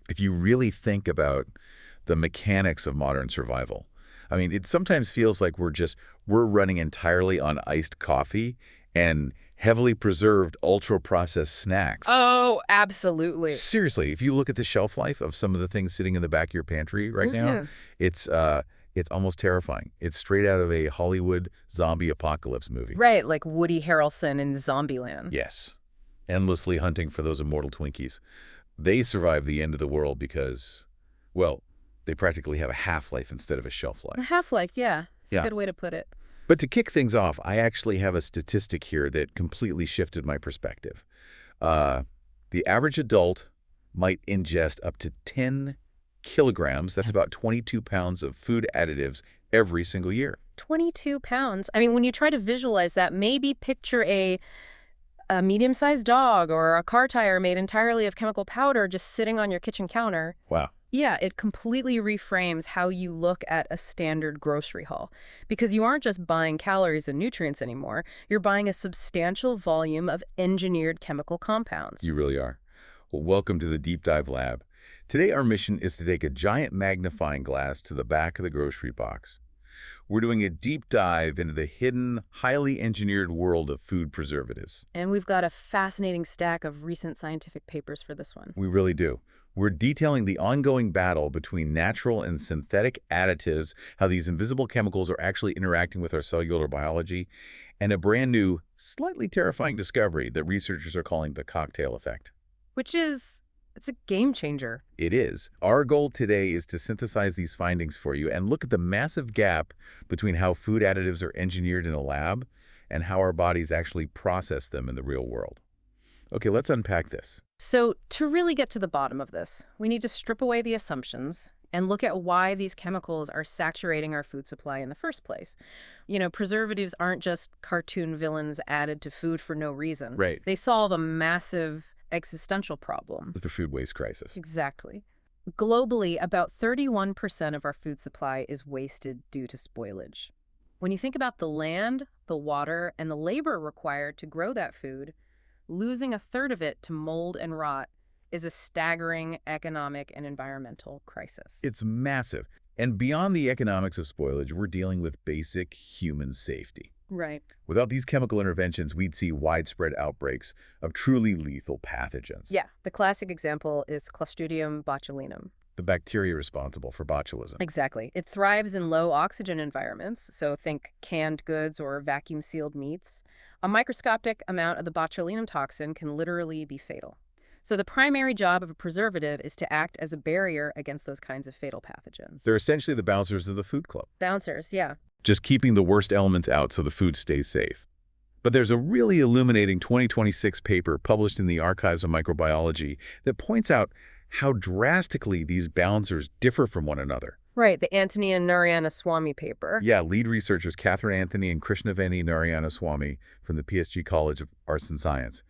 If you really think about the mechanics of modern survival, I mean, it sometimes feels like we're running entirely on iced coffee and heavily preserved ultra-processed snacks. Oh, absolutely. Seriously, if you look at the shelf life of some of the things sitting in the back of your pantry right now, Mhm. it's uh it's almost terrifying. It's straight out of a Hollywood zombie apocalypse movie. Right, like Woody Harrelson in Zombieland. Yes. Endlessly hunting for those immortal Twinkies. They survive the end of the world because, well, they practically have a half-life instead of a shelf A life. Half-Life, yeah. It's a Yeah. good way to put it. But to kick things off, I actually have a statistic here that completely shifted my perspective. Uh, the average adult might ingest up to 10 kilograms, that's about 22 pounds of food additives every single year. 22 pounds. I mean, when you try to visualize that, maybe picture a medium-sized dog or a car tire made entirely of chemical powder just sitting on your kitchen counter. Wow. Yeah, it completely reframes how you look at a standard grocery haul. Because you aren't just buying calories and nutrients anymore, you're buying a substantial volume of engineered chemical compounds. You really are. Well, welcome to the Deep Dive Lab. Today, our mission is to take a giant magnifying glass to the back of the grocery box. We're doing a deep dive into the hidden, highly engineered world of food preservatives. And we've got a fascinating stack of recent scientific papers for this one. We really do. We're detailing the ongoing battle between natural and synthetic additives, how these invisible chemicals are actually interacting with our cellular biology, and a brand new, slightly terrifying discovery that researchers are calling the cocktail effect. It's a game changer. It is. Our goal today is to synthesize these findings for you and look at the massive gap between how food additives are engineered in a lab and how our bodies actually process them in the real world. Okay, let's unpack this. So, to really get to the bottom of this, we need to strip away the assumptions and look at why these chemicals are saturating our food supply in the first place. You know, preservatives aren't just cartoon villains added to food for no reason. Right. They solve a massive existential problem. The food waste crisis. Exactly. Globally, about 31% of our food supply is wasted due to spoilage. When you think about the land, the water, and the labor required to grow that food, losing a third of it to mold and rot is a staggering economic and environmental crisis. It's massive. And beyond the economics of spoilage, we're dealing with basic human safety. Right. Without these chemical interventions, we'd see widespread outbreaks of truly lethal pathogens. Yeah, the classic example is Clostridium botulinum. The bacteria responsible for botulism. Exactly. It thrives in low oxygen environments, so think canned goods or vacuum-sealed meats. A microscopic amount of the botulinum toxin can literally be fatal. So the primary job of a preservative is to act as a barrier against those kinds of fatal pathogens. They're essentially the bouncers of the food club, Bouncers, yeah. just keeping the worst elements out so the food stays safe. But there's a really illuminating 2026 paper published in the Archives of Microbiology that points out how drastically these bouncers differ from one another. Right, the Antony and Narayanaswamy paper. Yeah, lead researchers Catherine Anthony and Krishnaveni Narayanaswamy from the PSG College of Arts and Science.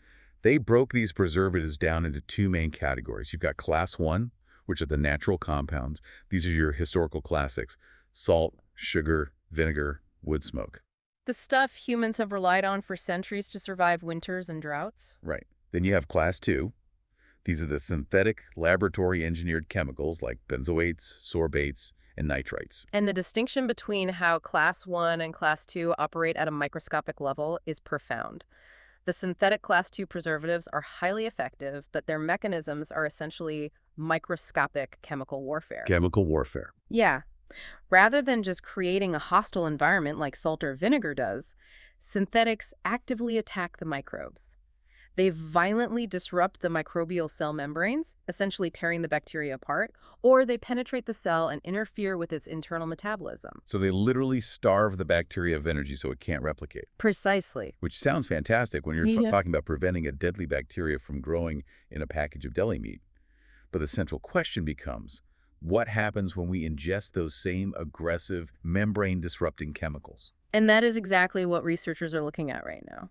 They broke these preservatives down into two main categories. You've got class 1, which are the natural compounds. These are your historical classics: salt, sugar, vinegar, wood smoke. The stuff humans have relied on for centuries to survive winters and droughts. Right. Then you have class 2. These are the synthetic, laboratory-engineered chemicals like benzoates, sorbates, and nitrites. And the distinction between how Class 1 and Class 2 operate at a microscopic level is profound. The synthetic Class 2 preservatives are highly effective, but their mechanisms are essentially microscopic chemical warfare. Chemical warfare. Yeah. Rather than just creating a hostile environment like salt or vinegar does, synthetics actively attack the microbes. They violently disrupt the microbial cell membranes, essentially tearing the bacteria apart, or they penetrate the cell and interfere with its internal metabolism. So they literally starve the bacteria of energy so it can't replicate, Precisely. which sounds fantastic when you're Yeah. talking about preventing a deadly bacteria from growing in a package of deli meat. But the central question becomes, what happens when we ingest those same aggressive, membrane-disrupting chemicals? And that is exactly what researchers are looking at right now.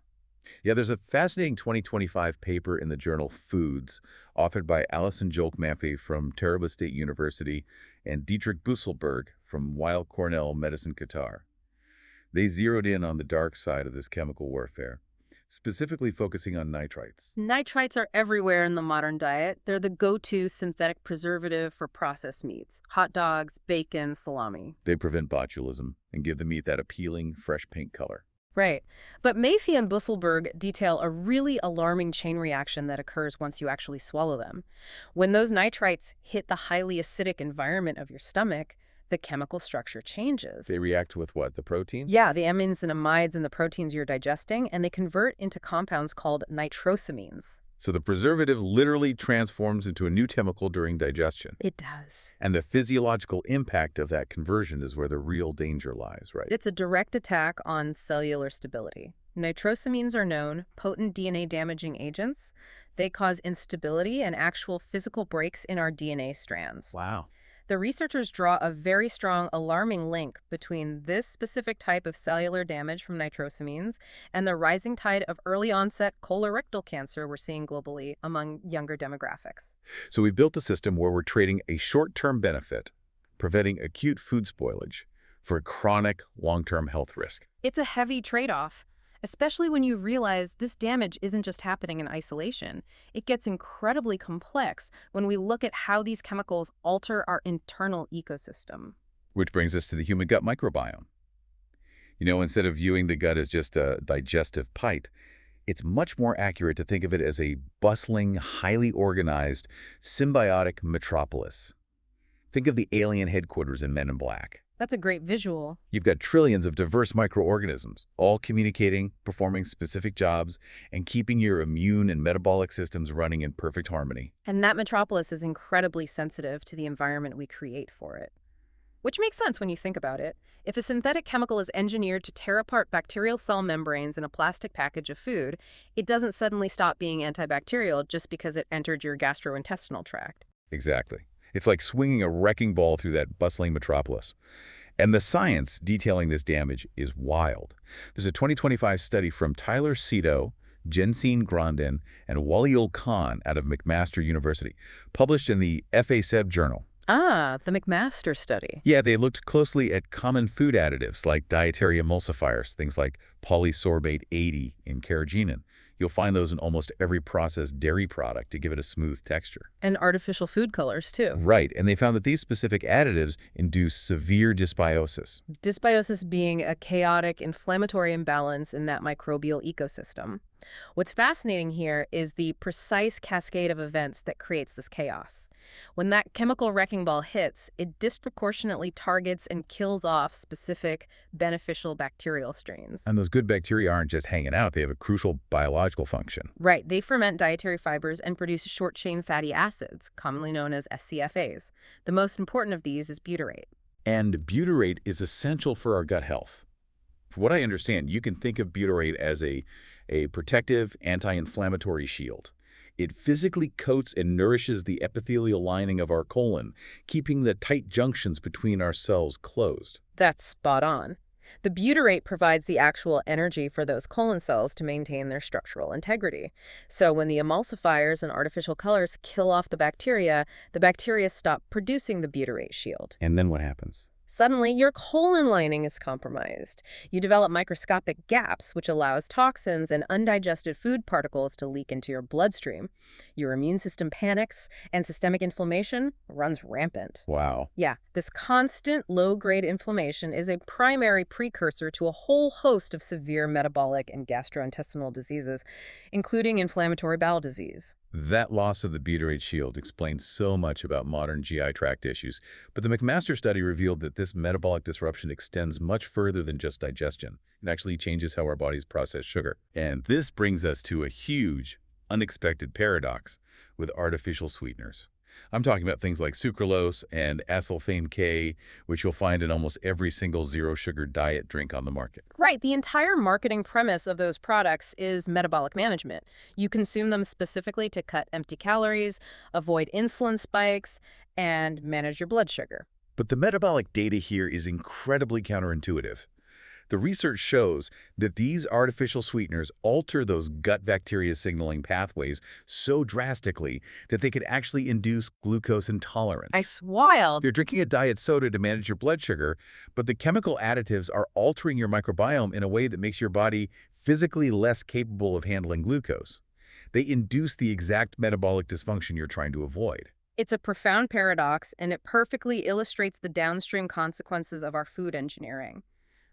Yeah, there's a fascinating 2025 paper in the journal Foods, authored by Alison Jolk-Maffei from Terabas State University and Dietrich Busselberg from Weill Cornell Medicine, Qatar. They zeroed in on the dark side of this chemical warfare. specifically focusing on nitrites. Nitrites are everywhere in the modern diet. They're the go-to synthetic preservative for processed meats, hot dogs, bacon, salami. They prevent botulism and give the meat that appealing, fresh pink color. Right. But Mayfield and Busselberg detail a really alarming chain reaction that occurs once you actually swallow them. When those nitrites hit the highly acidic environment of your stomach, the chemical structure changes. They react with what, the protein? Yeah, the amines and amides in the proteins you're digesting, and they convert into compounds called nitrosamines. So the preservative literally transforms into a new chemical during digestion. It does. And the physiological impact of that conversion is where the real danger lies, right? It's a direct attack on cellular stability. Nitrosamines are known potent DNA-damaging agents. They cause instability and actual physical breaks in our DNA strands. Wow. The researchers draw a very strong, alarming link between this specific type of cellular damage from nitrosamines and the rising tide of early-onset colorectal cancer we're seeing globally among younger demographics. So we built a system where we're trading a short-term benefit, preventing acute food spoilage, for a chronic long-term health risk. It's a heavy trade-off, especially when you realize this damage isn't just happening in isolation. It gets incredibly complex when we look at how these chemicals alter our internal ecosystem. Which brings us to the human gut microbiome. You know, instead of viewing the gut as just a digestive pipe, it's much more accurate to think of it as a bustling, highly organized, symbiotic metropolis. Think of the alien headquarters in Men in Black. That's a great visual. You've got trillions of diverse microorganisms, all communicating, performing specific jobs, and keeping your immune and metabolic systems running in perfect harmony. And that metropolis is incredibly sensitive to the environment we create for it. Which makes sense when you think about it. If a synthetic chemical is engineered to tear apart bacterial cell membranes in a plastic package of food, it doesn't suddenly stop being antibacterial just because it entered your gastrointestinal tract. Exactly. It's like swinging a wrecking ball through that bustling metropolis. And the science detailing this damage is wild. There's a 2025 study from Tyler Cito, Jensine Grandin, and Waliul Khan out of McMaster University, published in the FASEB journal. Ah, the McMaster study. Yeah, they looked closely at common food additives like dietary emulsifiers, things like polysorbate 80 and carrageenan. You'll find those in almost every processed dairy product to give it a smooth texture. And artificial food colors, too. Right, and they found that these specific additives induce severe dysbiosis. Dysbiosis being a chaotic inflammatory imbalance in that microbial ecosystem. What's fascinating here is the precise cascade of events that creates this chaos. When that chemical wrecking ball hits, it disproportionately targets and kills off specific beneficial bacterial strains. And those good bacteria aren't just hanging out, they have a crucial biological function. Right, they ferment dietary fibers and produce short-chain fatty acids, commonly known as SCFAs. The most important of these is butyrate. And butyrate is essential for our gut health. From what I understand, you can think of butyrate as a protective anti-inflammatory shield. It physically coats and nourishes the epithelial lining of our colon, keeping the tight junctions between our cells closed. That's spot on. The butyrate provides the actual energy for those colon cells to maintain their structural integrity. So when the emulsifiers and artificial colors kill off the bacteria stop producing the butyrate shield. And then what happens? Suddenly, your colon lining is compromised. You develop microscopic gaps, which allows toxins and undigested food particles to leak into your bloodstream. Your immune system panics, and systemic inflammation runs rampant. Wow. Yeah, this constant low-grade inflammation is a primary precursor to a whole host of severe metabolic and gastrointestinal diseases, including inflammatory bowel disease. That loss of the butyrate shield explains so much about modern GI tract issues, but the McMaster study revealed that this metabolic disruption extends much further than just digestion. It actually changes how our bodies process sugar. And this brings us to a huge, unexpected paradox with artificial sweeteners. I'm talking about things like sucralose and acesulfame K, which you'll find in almost every single zero-sugar diet drink on the market. Right. The entire marketing premise of those products is metabolic management. You consume them specifically to cut empty calories, avoid insulin spikes, and manage your blood sugar. But the metabolic data here is incredibly counterintuitive. The research shows that these artificial sweeteners alter those gut bacteria signaling pathways so drastically that they could actually induce glucose intolerance. It's wild. You're drinking a diet soda to manage your blood sugar, but the chemical additives are altering your microbiome in a way that makes your body physically less capable of handling glucose. They induce the exact metabolic dysfunction you're trying to avoid. It's a profound paradox, and it perfectly illustrates the downstream consequences of our food engineering.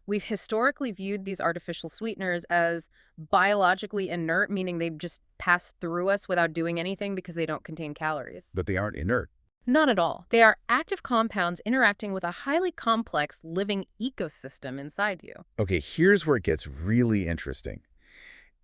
We've historically viewed these artificial sweeteners as biologically inert, meaning they just pass through us without doing anything because they don't contain calories. But they aren't inert. Not at all. They are active compounds interacting with a highly complex living ecosystem inside you. Okay, here's where it gets really interesting.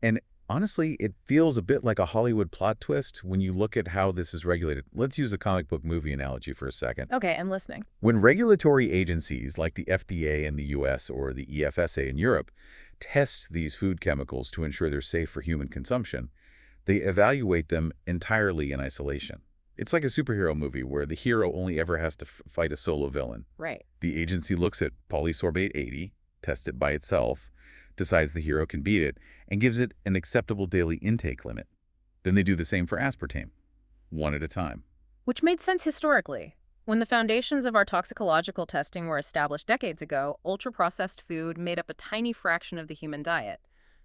And honestly, it feels a bit like a Hollywood plot twist when you look at how this is regulated. Let's use a comic book movie analogy for a second. Okay, I'm listening. When regulatory agencies like the FDA in the US or the EFSA in Europe test these food chemicals to ensure they're safe for human consumption, they evaluate them entirely in isolation. It's like a superhero movie where the hero only ever has to fight a solo villain. Right. The agency looks at polysorbate 80, tests it by itself, decides the hero can beat it, and gives it an acceptable daily intake limit. Then they do the same for aspartame, one at a time. Which made sense historically. When the foundations of our toxicological testing were established decades ago, ultra-processed food made up a tiny fraction of the human diet.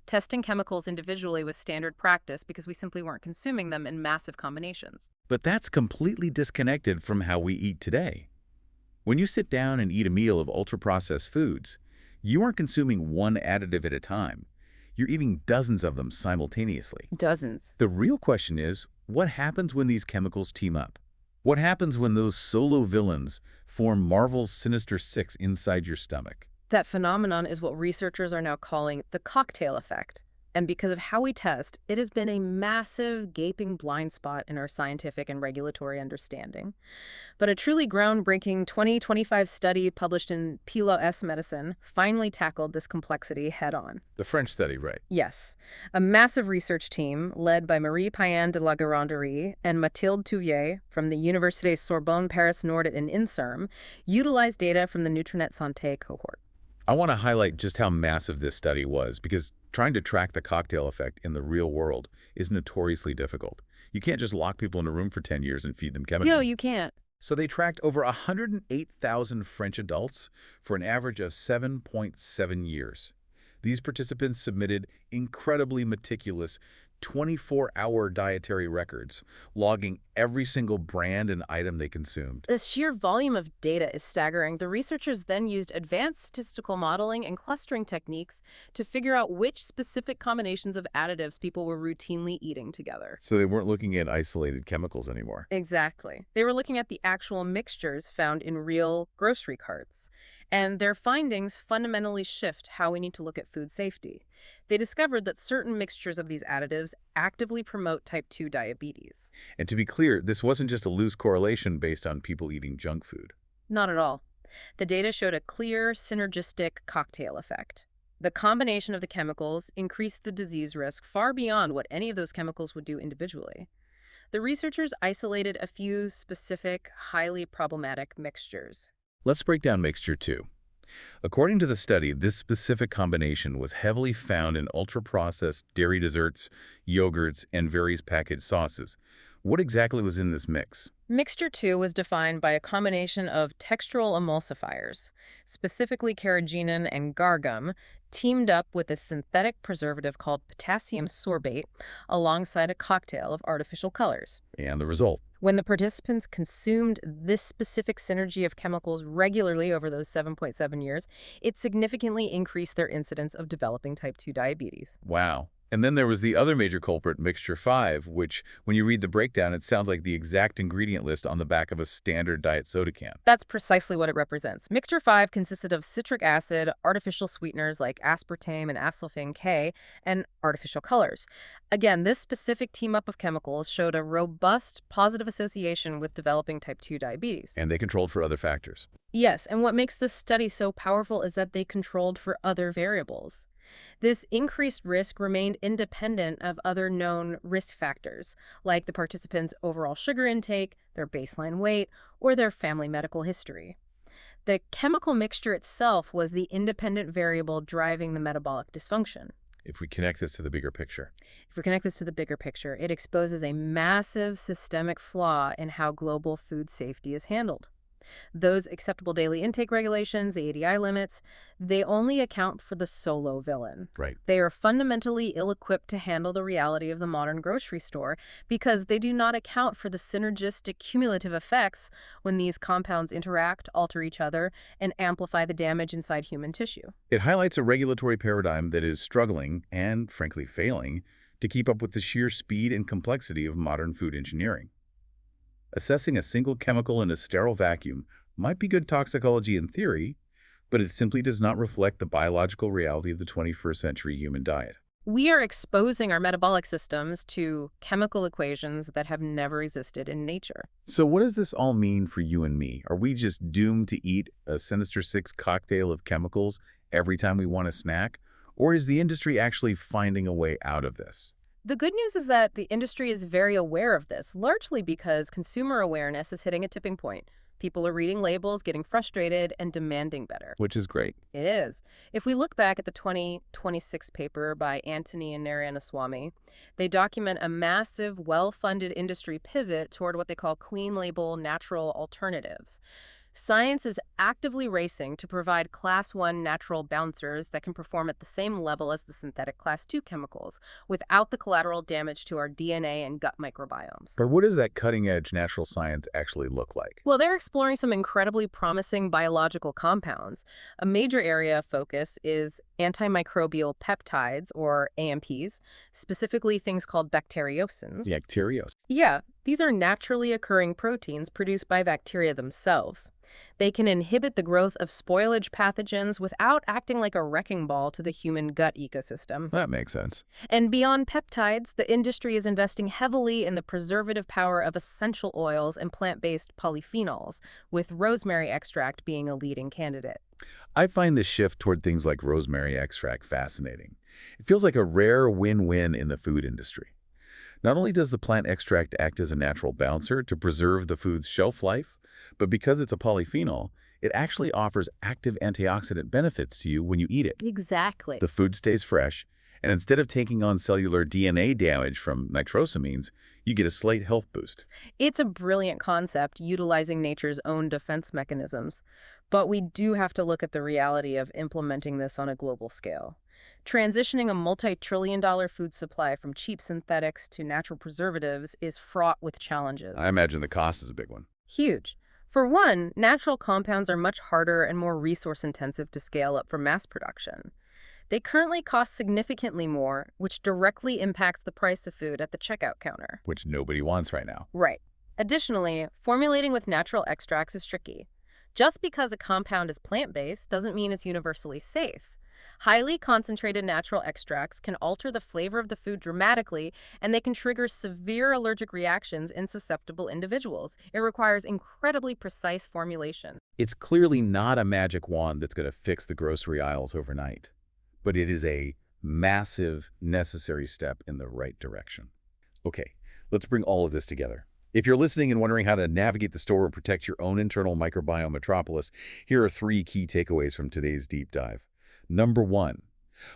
Testing chemicals individually was standard practice because we simply weren't consuming them in massive combinations. But that's completely disconnected from how we eat today. When you sit down and eat a meal of ultra-processed foods, you aren't consuming one additive at a time. You're eating dozens of them simultaneously. Dozens. The real question is, what happens when these chemicals team up? What happens when those solo villains form Marvel's Sinister Six inside your stomach? That phenomenon is what researchers are now calling the cocktail effect. And because of how we test, it has been a massive, gaping blind spot in our scientific and regulatory understanding. But a truly groundbreaking 2025 study published in PLOS Medicine finally tackled this complexity head-on. The French study, right? Yes. A massive research team led by Marie Payen de la Garanderie and Mathilde Touvier from the Université Sorbonne Paris Nord in INSERM utilized data from the Nutrinet Santé cohort. I want to highlight just how massive this study was, because trying to track the cocktail effect in the real world is notoriously difficult. You can't just lock people in a room for 10 years and feed them chemicals. No, you can't. So they tracked over 108,000 French adults for an average of 7.7 years. These participants submitted incredibly meticulous 24-hour dietary records, logging every single brand and item they consumed. The sheer volume of data is staggering. The researchers then used advanced statistical modeling and clustering techniques to figure out which specific combinations of additives people were routinely eating together. So they weren't looking at isolated chemicals anymore. Exactly. They were looking at the actual mixtures found in real grocery carts. And their findings fundamentally shift how we need to look at food safety. They discovered that certain mixtures of these additives actively promote type 2 diabetes. And to be clear, this wasn't just a loose correlation based on people eating junk food. Not at all. The data showed a clear, synergistic cocktail effect. The combination of the chemicals increased the disease risk far beyond what any of those chemicals would do individually. The researchers isolated a few specific, highly problematic mixtures. Let's break down mixture 2. According to the study, this specific combination was heavily found in ultra-processed dairy desserts, yogurts, and various packaged sauces. What exactly was in this mix? Mixture 2 was defined by a combination of textural emulsifiers, specifically carrageenan and gargum, teamed up with a synthetic preservative called potassium sorbate alongside a cocktail of artificial colors. And the result? When the participants consumed this specific synergy of chemicals regularly over those 7.7 years, it significantly increased their incidence of developing type 2 diabetes. Wow. And then there was the other major culprit, mixture 5, which, when you read the breakdown, it sounds like the exact ingredient list on the back of a standard diet soda can. That's precisely what it represents. Mixture 5 consisted of citric acid, artificial sweeteners like aspartame and acesulfame K, and artificial colors. Again, this specific team-up of chemicals showed a robust positive association with developing type 2 diabetes. And they controlled for other factors. Yes, and what makes this study so powerful is that they controlled for other variables. This increased risk remained independent of other known risk factors, like the participants' overall sugar intake, their baseline weight, or their family medical history. The chemical mixture itself was the independent variable driving the metabolic dysfunction. If we connect this to the bigger picture. It exposes a massive systemic flaw in how global food safety is handled. Those acceptable daily intake regulations, the ADI limits, they only account for the solo villain. Right. They are fundamentally ill-equipped to handle the reality of the modern grocery store because they do not account for the synergistic cumulative effects when these compounds interact, alter each other, and amplify the damage inside human tissue. It highlights a regulatory paradigm that is struggling and, frankly, failing to keep up with the sheer speed and complexity of modern food engineering. Assessing a single chemical in a sterile vacuum might be good toxicology in theory, but it simply does not reflect the biological reality of the 21st century human diet. We are exposing our metabolic systems to chemical equations that have never existed in nature. So what does this all mean for you and me? Are we just doomed to eat a Sinister Six cocktail of chemicals every time we want a snack? Or is the industry actually finding a way out of this? The good news is that the industry is very aware of this, largely because consumer awareness is hitting a tipping point. People are reading labels, getting frustrated, and demanding better. Which is great. It is. If we look back at the 2026 paper by Anthony and Narayanaswamy, they document a massive, well-funded industry pivot toward what they call clean label natural alternatives. Science is actively racing to provide Class 1 natural bouncers that can perform at the same level as the synthetic Class 2 chemicals without the collateral damage to our DNA and gut microbiomes. But what does that cutting-edge natural science actually look like? Well, they're exploring some incredibly promising biological compounds. A major area of focus is antimicrobial peptides, or AMPs, specifically things called bacteriocins. Bacterios. Yeah, these are naturally occurring proteins produced by bacteria themselves. They can inhibit the growth of spoilage pathogens without acting like a wrecking ball to the human gut ecosystem. That makes sense. And beyond peptides, the industry is investing heavily in the preservative power of essential oils and plant-based polyphenols, with rosemary extract being a leading candidate. I find the shift toward things like rosemary extract fascinating. It feels like a rare win-win in the food industry. Not only does the plant extract act as a natural bouncer to preserve the food's shelf life, but because it's a polyphenol, it actually offers active antioxidant benefits to you when you eat it. Exactly. The food stays fresh, and instead of taking on cellular DNA damage from nitrosamines, you get a slight health boost. It's a brilliant concept utilizing nature's own defense mechanisms, but we do have to look at the reality of implementing this on a global scale. Transitioning a multi-trillion-dollar food supply from cheap synthetics to natural preservatives is fraught with challenges. I imagine the cost is a big one. Huge. For one, natural compounds are much harder and more resource-intensive to scale up for mass production. They currently cost significantly more, which directly impacts the price of food at the checkout counter. Which nobody wants right now. Right. Additionally, formulating with natural extracts is tricky. Just because a compound is plant-based doesn't mean it's universally safe. Highly concentrated natural extracts can alter the flavor of the food dramatically, and they can trigger severe allergic reactions in susceptible individuals. It requires incredibly precise formulation. It's clearly not a magic wand that's going to fix the grocery aisles overnight, but it is a massive, necessary step in the right direction. Okay, let's bring all of this together. If you're listening and wondering how to navigate the store and protect your own internal microbiome metropolis, here are 3 key takeaways from today's deep dive. Number 1,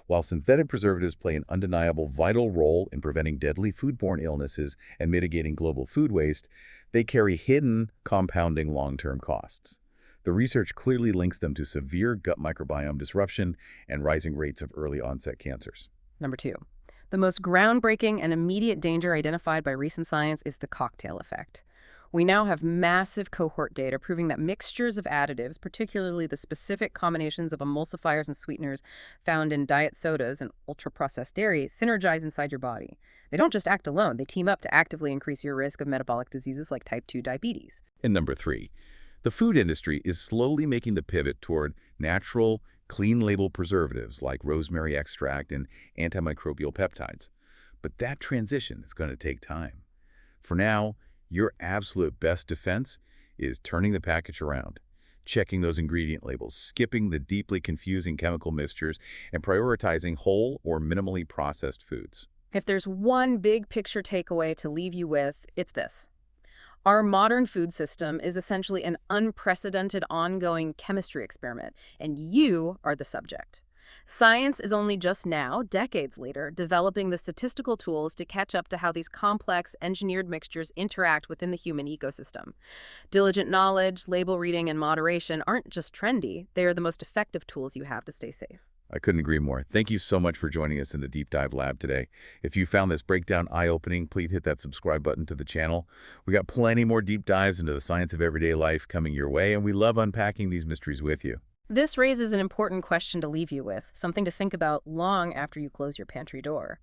while synthetic preservatives play an undeniable vital role in preventing deadly foodborne illnesses and mitigating global food waste, they carry hidden, compounding long-term costs. The research clearly links them to severe gut microbiome disruption and rising rates of early-onset cancers. Number 2, the most groundbreaking and immediate danger identified by recent science is the cocktail effect. We now have massive cohort data proving that mixtures of additives, particularly the specific combinations of emulsifiers and sweeteners found in diet sodas and ultra-processed dairy, synergize inside your body. They don't just act alone, they team up to actively increase your risk of metabolic diseases like type 2 diabetes. And number 3, the food industry is slowly making the pivot toward natural, clean label preservatives like rosemary extract and antimicrobial peptides. But that transition is going to take time. For now, your absolute best defense is turning the package around, checking those ingredient labels, skipping the deeply confusing chemical mixtures, and prioritizing whole or minimally processed foods. If there's one big picture takeaway to leave you with, it's this. Our modern food system is essentially an unprecedented ongoing chemistry experiment, and you are the subject. Science is only just now, decades later, developing the statistical tools to catch up to how these complex, engineered mixtures interact within the human ecosystem. Diligent knowledge, label reading, and moderation aren't just trendy, they are the most effective tools you have to stay safe. I couldn't agree more. Thank you so much for joining us in the Deep Dive Lab today. If you found this breakdown eye-opening, please hit that subscribe button to the channel. We got plenty more deep dives into the science of everyday life coming your way, and we love unpacking these mysteries with you. This raises an important question to leave you with, something to think about long after you close your pantry door.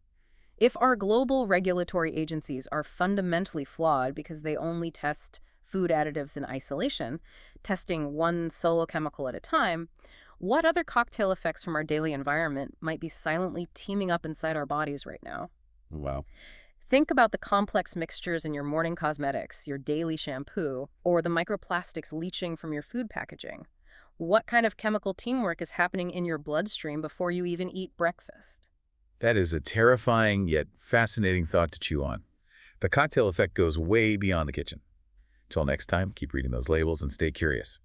If our global regulatory agencies are fundamentally flawed because they only test food additives in isolation, testing one solo chemical at a time, what other cocktail effects from our daily environment might be silently teaming up inside our bodies right now? Wow. Think about the complex mixtures in your morning cosmetics, your daily shampoo, or the microplastics leaching from your food packaging. What kind of chemical teamwork is happening in your bloodstream before you even eat breakfast? That is a terrifying yet fascinating thought to chew on. The cocktail effect goes way beyond the kitchen. Till next time, keep reading those labels and stay curious.